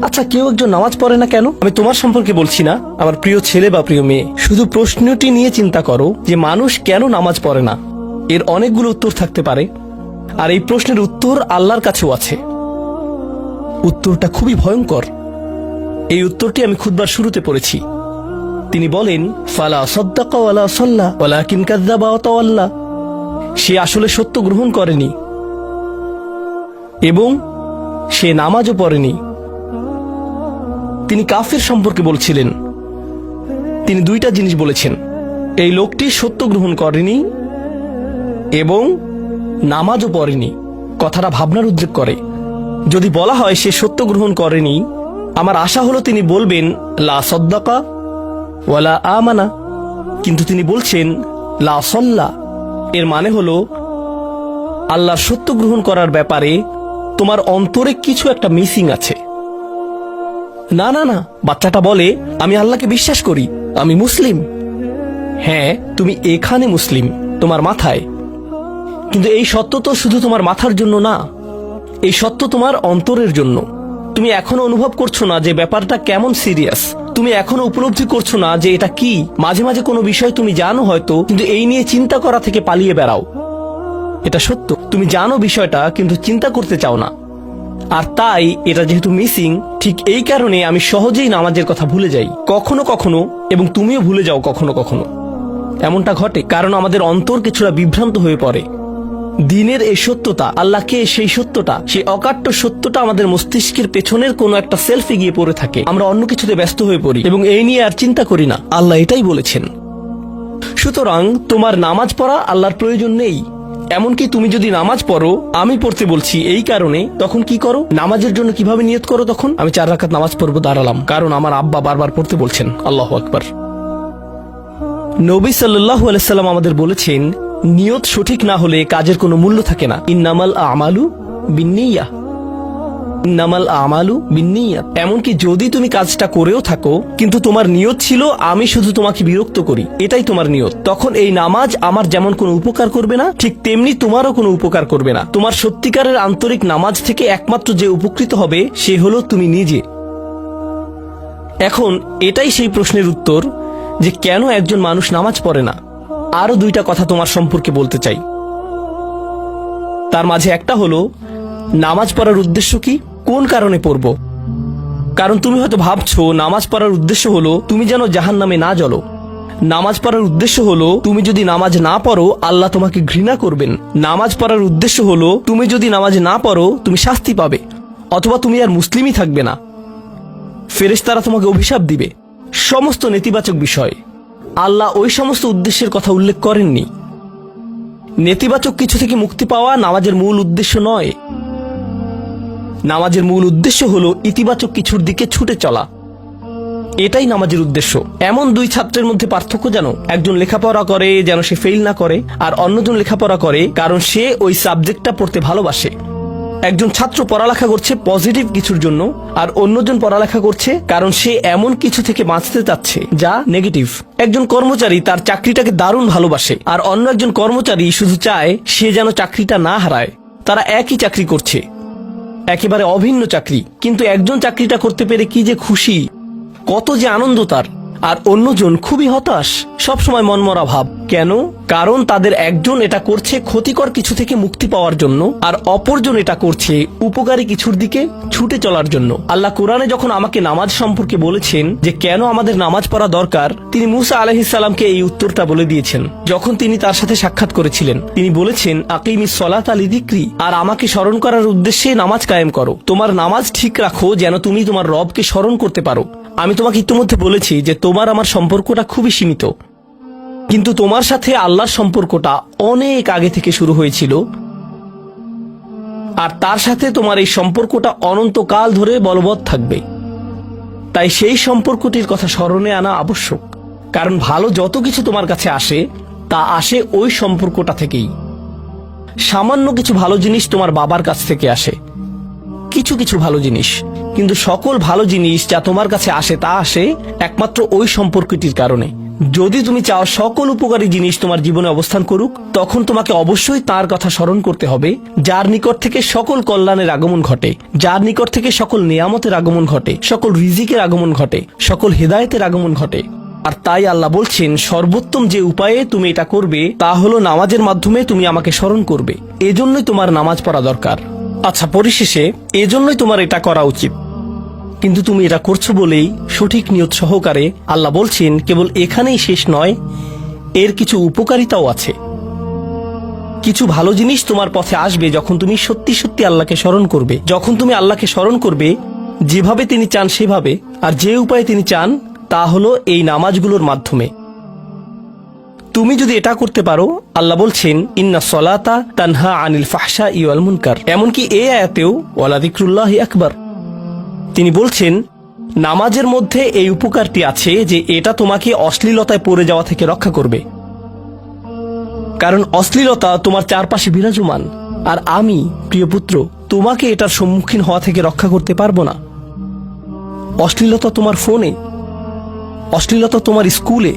আচ্ছা, কেউ একজন নামাজ পড়ে না কেন? আমি তোমার সম্পর্কে বলছি না, আমার প্রিয় ছেলে বা প্রিয় মেয়ে। শুধু প্রশ্নটি নিয়ে চিন্তা করো যে মানুষ কেন নামাজ পড়ে না। এর অনেকগুলো উত্তর থাকতে পারে, আর এই প্রশ্নের উত্তর আল্লাহর কাছেও আছে। উত্তরটা খুবই ভয়ঙ্কর। এই উত্তরটি আমি খুতবার শুরুতে পড়েছি। তিনি বলেন, ফালা সাদ্দাকা ওয়ালা সাল্লা ওয়ালাকিন কাযযাবা ওয়া তাওয়াল্লা। সে আসলে সত্য গ্রহণ করেনি এবং সে নামাজও পড়েনি। তিনি কাফের সম্পর্কে বলছিলেন। তিনি দুইটা জিনিস বলেছেন, এই লোকটি সত্য গ্রহণ করেনি এবং নামাজও পড়েনি। কথাটা ভাবনার উদ্রেক করে। যদি বলা হয় সে সত্য গ্রহণ করেনি, আমার আশা হলো তিনি বলবেন লা সাদ্দাকা ওয়ালা আমানা, কিন্তু তিনি বলছেন লা সাল্লা। এর মানে হলো আল্লাহর সত্য গ্রহণ করার ব্যাপারে তোমার অন্তরে কিছু একটা মিসিং আছে। না না না, বাচ্চাটা বলে আমি আল্লাহকে বিশ্বাস করি, আমি মুসলিম। হ্যাঁ, তুমি এখানে মুসলিম, তোমার মাথায়। কিন্তু এই সত্য তো শুধু তোমার মাথার জন্য না, এই সত্য তোমার অন্তরের জন্য। তুমি এখনো অনুভব করছো না যে ব্যাপারটা কেমন সিরিয়াস। তুমি এখনো উপলব্ধি করছো না যে এটা কি। মাঝে মাঝে কোনো বিষয় তুমি জানো হয়তো, কিন্তু এই নিয়ে চিন্তা করা থেকে পালিয়ে বেড়াও। এটা সত্য, তুমি জানো বিষয়টা কিন্তু চিন্তা করতে চাও না। আর তাই এটা যেহেতু মিসিং, ঠিক এই কারণে আমি সহজেই নামাজের কথা ভুলে যাই কখনো কখনো, এবং তুমিও ভুলে যাও কখনো কখনো। এমনটা ঘটে কারণ আমাদের অন্তর কিছুটা বিভ্রান্ত হয়ে পড়ে। দিনের এই সত্যতা, আল্লাহকে সেই সত্যটা, সেই অকাট্য সত্যটা আমাদের মস্তিষ্কের পেছনের কোনো একটা সেলফে গিয়ে পড়ে থাকে। আমরা অন্য কিছুতে ব্যস্ত হয়ে পড়ি এবং এই নিয়ে আর চিন্তা করি না। আল্লাহ এটাই বলেছেন। সুতরাং তোমার নামাজ পড়া আল্লাহর প্রয়োজন নেই। এমনকি তুমি যদি নামাজ পড়ো, আমি পড়তে বলছি এই কারণে, তখন কি করো? নামাজের জন্য কিভাবে নিয়ত করো? তখন আমি 4 রাকাত নামাজ পড়বো, দাঁড়ালাম, কারণ আমার আব্বা বারবার পড়তে বলছেন। আল্লাহু আকবার। নবী সাল্লাল্লাহু আলাইহি সাল্লাম আমাদের বলেছেন, নিয়ত সঠিক না হলে কাজের কোনো মূল্য থাকে না। ইন্নামাল আমালু বিন্নিয়াহ, ইন্নামাল আমালু বিন্নিয়াত। এমনকি যদি তুমি কাজটা করেও থাকো কিন্তু তোমার নিয়ত ছিল আমি শুধু তোমাকে বিরক্ত করি, এটাই তোমার নিয়ত, তখন এই নামাজ আমার যেমন কোনো উপকার করবে না, ঠিক তেমনি তোমারও কোনো উপকার করবে না। তোমার সত্যিকারের আন্তরিক নামাজ থেকে একমাত্র যে উপকৃত হবে সে হলো তুমি নিজে। এখন এটাই সেই প্রশ্নের উত্তর যে কেন একজন মানুষ নামাজ পড়ে না। আরো 2টা কথা তোমার সম্পর্কে বলতে চাই। তার মাঝে একটা হলো নামাজ পড়ার উদ্দেশ্য কি, কোন কারণে পড়ব। কারণ তুমি হয়তো ভাবছো নামাজ পড়ার উদ্দেশ্য হলো তুমি যেন জাহান্নামে না জ্বলো। নামাজ পড়ার উদ্দেশ্য হলো তুমি যদি নামাজ না পড়ো আল্লাহ তোমাকে ঘৃণা করবেন। নামাজ পড়ার উদ্দেশ্য হলো তুমি যদি নামাজ না পড়ো তুমি শাস্তি পাবে, অথবা তুমি আর মুসলিমই থাকবে না, ফেরেশতারা তোমাকে অভিশাপ দিবে। সমস্ত নেতিবাচক বিষয়। আল্লাহ ওই সমস্ত উদ্দেশ্যের কথা উল্লেখ করেননি। নেতিবাচক কিছু থেকে মুক্তি পাওয়া নামাজের মূল উদ্দেশ্য নয়। নামাজের মূল উদ্দেশ্য হলো ইতিবাচক কিছুর দিকে ছুটে চলা, এটাই নামাজের উদ্দেশ্য। এমন 2 ছাত্রের মধ্যে পার্থক্য জানো? একজন লেখাপড়া করে যেন সে ফেল না করে, আর অন্যজন লেখাপড়া করে কারণ সে ওই সাবজেক্টটা পড়তে ভালোবাসে। একজন ছাত্র পড়ালেখা করছে পজিটিভ কিছুর জন্য, আর অন্যজন পড়ালেখা করছে কারণ সে এমন কিছু থেকে বাঁচতে চাচ্ছে যা নেগেটিভ। একজন কর্মচারী তার চাকরিটাকে দারুণ ভালোবাসে, আর অন্য একজন কর্মচারী শুধু চায় সে যেন চাকরিটা না হারায়। তারা একই চাকরি করছে, একেবারে অভিন্ন চাকরি, কিন্তু একজন চাকরিটা করতে পেরে কি যে খুশি, কত যে আনন্দ তার, আর অন্যজন খুবই হতাশ, সবসময় মনমরা ভাব। কেন? কারণ তাদের একজন এটা করছে ক্ষতিকর কিছু থেকে মুক্তি পাওয়ার জন্য, আর অপরজন এটা করছে উপকারী কিছুর দিকে ছুটে চলার জন্য। আল্লাহ কোরআনে যখন আমাকে নামাজ সম্পর্কে বলেছেন যে কেন আমাদের নামাজ পড়া দরকার, তিনি মুসা আলাইহিস সালামকে এই উত্তরটা বলে দিয়েছেন। যখন তিনি তার সাথে সাক্ষাৎ করেছিলেন তিনি বলেছেন, আকিমিস সলাতা লিযিকরি, আর আমাকে স্মরণ করার উদ্দেশ্যে নামাজ কায়েম করো। তোমার নামাজ ঠিক রাখো যেন তুমি তোমার রবকে স্মরণ করতে পারো। আমি তোমাকে ইতিমধ্যে বলেছি যে তোমার আমার সম্পর্কটা খুবই সীমিত, কিন্তু তোমার সাথে আল্লাহর সম্পর্কটা অনেক আগে থেকে শুরু হয়েছিল, আর তার সাথে তোমার এই সম্পর্কটা অনন্তকাল ধরে বলবৎ থাকবে। তাই সেই সম্পর্কটির কথা স্মরণে আনা আবশ্যক, কারণ ভালো যত কিছু তোমার কাছে আসে তা আসে ওই সম্পর্কটা থেকেই। সামান্য কিছু ভালো জিনিস তোমার বাবার কাছ থেকে আসে, কিছু কিছু ভালো জিনিস, কিন্তু সকল ভালো জিনিস যা তোমার কাছে আসে তা আসে একমাত্র ওই সম্পর্কটির কারণে। যদি তুমি চাও সকল উপকারী জিনিস তোমার জীবনে অবস্থান করুক, তখন তোমাকে অবশ্যই তার কথা স্মরণ করতে হবে, যার নিকট থেকে সকল কল্যাণের আগমন ঘটে, যার নিকট থেকে সকল নিয়ামতের আগমন ঘটে, সকল রিজিকের আগমন ঘটে, সকল হেদায়েতের আগমন ঘটে। আর তাই আল্লাহ বলছেন, সর্বোত্তম যে উপায়ে তুমি এটা করবে তা হলো নামাজের মাধ্যমে তুমি আমাকে স্মরণ করবে। এজন্যই তোমার নামাজ পড়া দরকার। আচ্ছা, পরিশেষে এজন্যই তোমার এটা করা উচিত। কিন্তু তুমি এটা করছো বলেই সঠিক নিয়ত সহকারে আল্লাহ বলছেন, কেবল এখানেই শেষ নয়, এর কিছু উপকারিতাও আছে। কিছু ভালো জিনিস তোমার পথে আসবে যখন তুমি সত্যি সত্যি আল্লাহকে স্মরণ করবে। যখন তুমি আল্লাহকে স্মরণ করবে যেভাবে তিনি চান সেভাবে, আর যে উপায়ে তিনি চান তা হলো এই নামাজগুলোর মাধ্যমে। তুমি যদি এটা করতে পারো, আল্লাহ বলছেন, ইন্না সলাতা তানহা আনিল ফাহশা ওয়াল মুনকার। এমনকি এই আয়াতেও ওয়ালা যিকরুল্লাহি আকবার, তিনি বলছেন নামাজের মধ্যে এই উপকারটি আছে যে এটা তোমাকে অশ্লীলতায় পড়ে যাওয়া থেকে রক্ষা করবে। কারণ অশ্লীলতা তোমার চারপাশে বিরাজমান, আর আমি প্রিয় পুত্র তোমাকে এটার সম্মুখীন হওয়া থেকে রক্ষা করতে পারবো না। অশ্লীলতা তোমার ফোনে, অশ্লীলতা তোমার স্কুলে,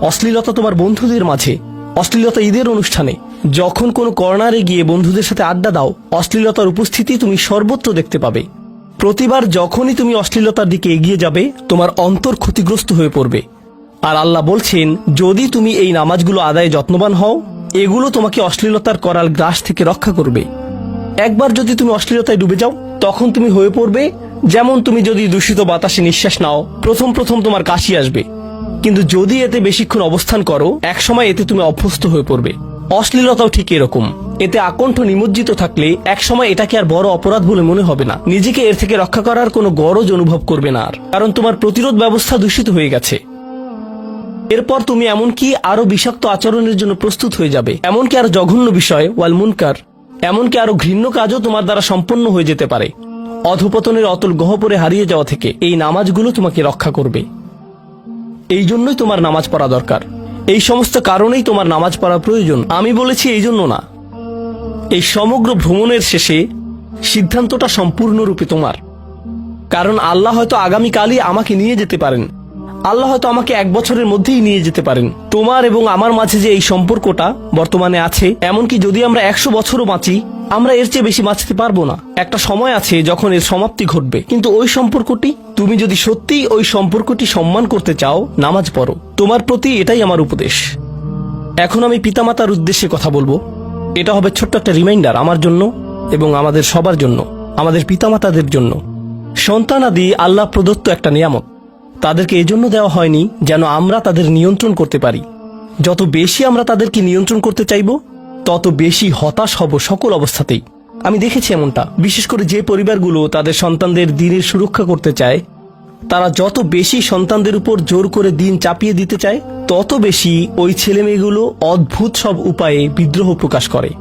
অশ্লীলতা তোমার বন্ধুদের মাঝে, অশ্লীলতা ঈদের অনুষ্ঠানে, যখন কোনো কর্নারে গিয়ে বন্ধুদের সাথে আড্ডা দাও, অশ্লীলতার উপস্থিতি তুমি সর্বত্র দেখতে পাবে। প্রতিবার যখনই তুমি অশ্লীলতার দিকে এগিয়ে যাবে, তোমার অন্তর ক্ষতিগ্রস্ত হয়ে পড়বে। আর আল্লাহ বলছেন, যদি তুমি এই নামাজগুলো আদায়ে যত্নবান হও, এগুলো তোমাকে অশ্লীলতার করাল গ্রাস থেকে রক্ষা করবে। একবার যদি তুমি অশ্লীলতায় ডুবে যাও, তখন তুমি হয়ে পড়বে যেমন তুমি যদি দূষিত বাতাসে নিঃশ্বাস নাও, প্রথম প্রথম তোমার কাশি আসবে, কিন্তু যদি এতে বেশিক্ষণ অবস্থান করো, একসময় এতে তুমি অভ্যস্ত হয়ে পড়বে। অশ্লীলতাও ঠিক এরকম, এতে আকণ্ঠ নিমজ্জিত থাকলে একসময় এটাকে আর বড় অপরাধ বলে মনে হবে না, নিজেকে এর থেকে রক্ষা করার কোনো গরজ অনুভব করবে না আর, কারণ তোমার প্রতিরোধ ব্যবস্থা দূষিত হয়ে গেছে। এরপর তুমি এমনকি আরো বিষাক্ত আচরণের জন্য প্রস্তুত হয়ে যাবে, এমনকি আরো জঘন্য বিষয় ওয়াল মুনকার, এমনকি আরো ঘৃণ্য কাজও তোমার দ্বারা সম্পন্ন হয়ে যেতে পারে। অধঃপতনের অতল গহ্বরে হারিয়ে যাওয়া থেকে এই নামাজগুলো তোমাকে রক্ষা করবে। এই জন্যই তোমার নামাজ পড়া দরকার। এই সমস্ত কারণেই তোমার নামাজ পড়া প্রয়োজন। আমি বলেছি এই জন্য না। এই সমগ্র ভ্রমণের শেষে সিদ্ধান্তটা সম্পূর্ণরূপে তোমার। কারণ আল্লাহ হয়তো আগামীকালই আমাকে নিয়ে যেতে পারেন, আল্লাহ হয়তো আমাকে 1 বছরের মধ্যেই নিয়ে যেতে পারেন। তোমার এবং আমার মাঝে যে এই সম্পর্কটা বর্তমানে আছে, এমনকি যদি আমরা 100 বছরও বাঁচি, আমরা এর চেয়ে বেশি বাঁচতে পারবো না। একটা সময় আছে যখন এর সমাপ্তি ঘটবে, কিন্তু ওই সম্পর্কটি, তুমি যদি সত্যিই ওই সম্পর্কটি সম্মান করতে চাও, নামাজ পড়ো। তোমার প্রতি এটাই আমার উপদেশ। এখন আমি পিতামাতার উদ্দেশ্যে কথা বলবো। এটা হবে ছোট্ট একটা রিমাইন্ডার আমার জন্য এবং আমাদের সবার জন্য, আমাদের পিতামাতাদের জন্য। সন্তানাদি আল্লাহ প্রদত্ত একটা নিয়ামত। তাদেরকে এজন্য দেওয়া হয়নি যেন আমরা তাদের নিয়ন্ত্রণ করতে পারি। যত বেশি আমরা তাদেরকে নিয়ন্ত্রণ করতে চাইব, তত বেশি হতাশ হব সকল অবস্থাতেই। আমি দেখেছি এমনটা, বিশেষ করে যে পরিবারগুলো তাদের সন্তানদের দিনের সুরক্ষা করতে চায়, তারা যত বেশি সন্তানদের উপর জোর করে দিন চাপিয়ে দিতে চায়, তত বেশি ওই ছেলেমেয়েগুলো অদ্ভুত সব উপায়ে বিদ্রোহ প্রকাশ করে।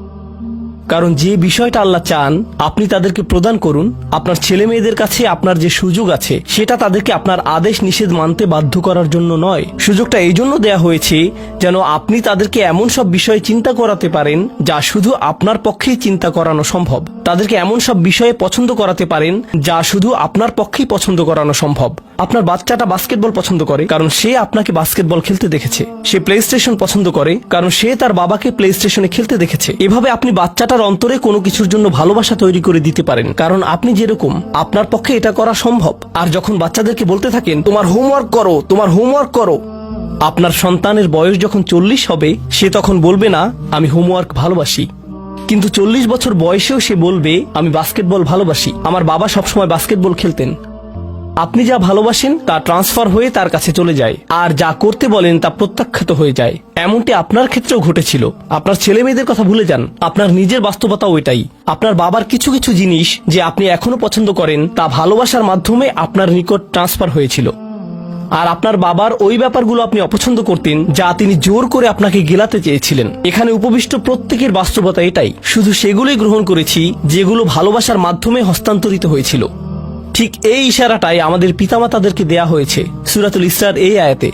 কারণ যে বিষয়টা আল্লাহ চান আপনি তাদেরকে প্রদান করুন, আপনার ছেলে মেয়েদের কাছে আপনার যে সুযোগ আছে সেটা তাদেরকে আপনার আদেশ নিষেধ মানতে বাধ্য করার জন্য নয়। সুযোগটা এই জন্য দেয়া হয়েছে যেন আপনি তাদেরকে এমন সব বিষয়ে চিন্তা করাতে পারেন যা শুধু আপনার পক্ষেই চিন্তা করানো সম্ভব। তাদেরকে এমন সব বিষয়ে পছন্দ করাতে পারেন যা শুধু আপনার পক্ষেই পছন্দ করানো সম্ভব। আপনার বাচ্চাটা বাস্কেটবল পছন্দ করে কারণ সে আপনাকে বাস্কেটবল খেলতে দেখেছে। সে প্লে স্টেশন পছন্দ করে কারণ সে তার বাবাকে প্লে স্টেশনে খেলতে দেখেছে। এভাবে আপনি বাচ্চাটার অন্তরে কোনো কিছুর জন্য ভালোবাসা তৈরি করে দিতে পারেন, কারণ আপনি যেরকম, আপনার পক্ষে এটা করা সম্ভব। আর যখন বাচ্চাদেরকে বলতে থাকেন তোমার হোমওয়ার্ক করো, তোমার হোমওয়ার্ক করো, আপনার সন্তানের বয়স যখন 40 হবে, সে তখন বলবে না আমি হোমওয়ার্ক ভালোবাসি, কিন্তু 40 বছর বয়সেও সে বলবে আমি বাস্কেটবল ভালোবাসি, আমার বাবা সবসময় বাস্কেটবল খেলতেন। আপনি যা ভালোবাসেন তা ট্রান্সফার হয়ে তার কাছে চলে যায়, আর যা করতে বলেন তা প্রত্যাখ্যাত হয়ে যায়। এমনটি আপনার ক্ষেত্রেও ঘটেছিল। আপনার ছেলে মেয়েদের কথা ভুলে যান, আপনার নিজের বাস্তবতা ওইটাই। আপনার বাবার কিছু কিছু জিনিস যে আপনি এখনো পছন্দ করেন তা ভালোবাসার মাধ্যমে আপনার নিকট ট্রান্সফার হয়েছিল, আর আপনার বাবার ওই ব্যাপারগুলো আপনি অপছন্দ করতেন যা তিনি জোর করে আপনাকে গেলাতে চেয়েছিলেন। এখানে উপবিষ্ট প্রত্যেকের বাস্তবতা এটাই, শুধু সেগুলোই গ্রহণ করেছি যেগুলো ভালোবাসার মাধ্যমে হস্তান্তরিত হয়েছিল। ঠিক এই ইশারাটাই আমাদের পিতামাতাদেরকে দেয়া হয়েছে সূরাতুল ইসরার এই আয়াতে।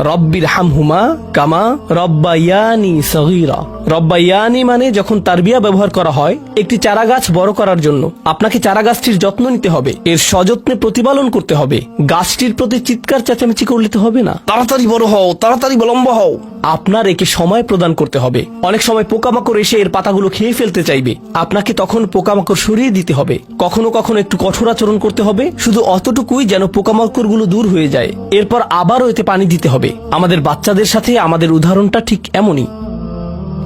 রব্বির হামহুমা কামা রব্বায়ানি সগীরা। রব্বায়ানি মানে যখন তারবিয়া ব্যবহার করা হয় একটি চারা গাছ বড় করার জন্য, আপনাকে চারা গাছটির যত্ন নিতে হবে, এর সযত্নে প্রতিপালন করতে হবে। গাছটির প্রতি চিৎকার চেঁচামেচি করলে তো হবে না, তাড়াতাড়ি বড় হও, তাড়াতাড়ি লম্বা হও। আপনার একে সময় প্রদান করতে হবে। অনেক সময় পোকামাকড় এসে এর পাতাগুলো খেয়ে ফেলতে চাইবে, আপনাকে তখন পোকামাকড় সরিয়ে দিতে হবে। কখনো কখনো একটু কঠোর আচরণ করতে হবে, শুধু অতটুকুই যেন পোকামাকড়গুলো দূর হয়ে যায়। এরপর আবারও এতে পানি দিতে হবে। আমাদের বাচ্চাদের সাথে আমাদের উদাহরণটা ঠিক এমনই।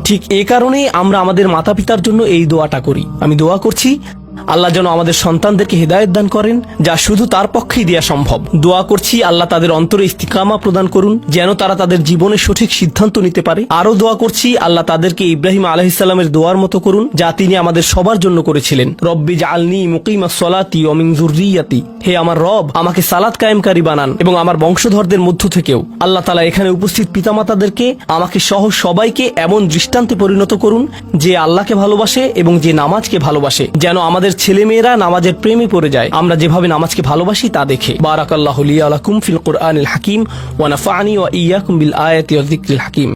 ঠিক এ কারণেই আমরা আমাদের মাতা পিতার জন্য এই দোয়াটা করি। আমি দোয়া করছি আল্লাহ যেন আমাদের সন্তানদেরকে হেদায়েত দান করেন, যা শুধু তার পক্ষেই দেয়া সম্ভব। দোয়া করছি আল্লাহ তাদের অন্তরে ইস্তিকামা প্রদান করুন, যেন তারা তাদের জীবনে সঠিক সিদ্ধান্ত নিতে পারে। আরো দোয়া করছি আল্লাহ তাদেরকে ইব্রাহিম আলাইহিস সালামের দোয়ার মতো করুন, যা তিনি আমাদের সবার জন্য করেছিলেন। রব্বি জাআলনি মুকিমাস সলাতি ওয়া মিন যুররিয়াতি। হে আমার রব, আমাকে সালাত কায়েমকারী বানান এবং আমার বংশধরদের মধ্য থেকেও। আল্লাহ তাআলা এখানে উপস্থিত পিতামাতাদেরকে, আমাকে সহ সবাইকে এমন দৃষ্টান্তে পরিণত করুন যে আল্লাহকে ভালোবাসে এবং যে নামাজকে ভালোবাসে, যেন আমাদের ছেলেমেয়েরা নামাজের প্রেমে পড়ে যায় আমরা যেভাবে নামাজকে ভালোবাসি তা দেখে। বারাকাল্লাহু লি ওয়া লাকুম ফিল কুরআনিল হাকিম ওয়া নাফা'নি ওয়া ইয়্যাকুম বিল আয়াতি ওয়াজ যিকরিল হাকিম।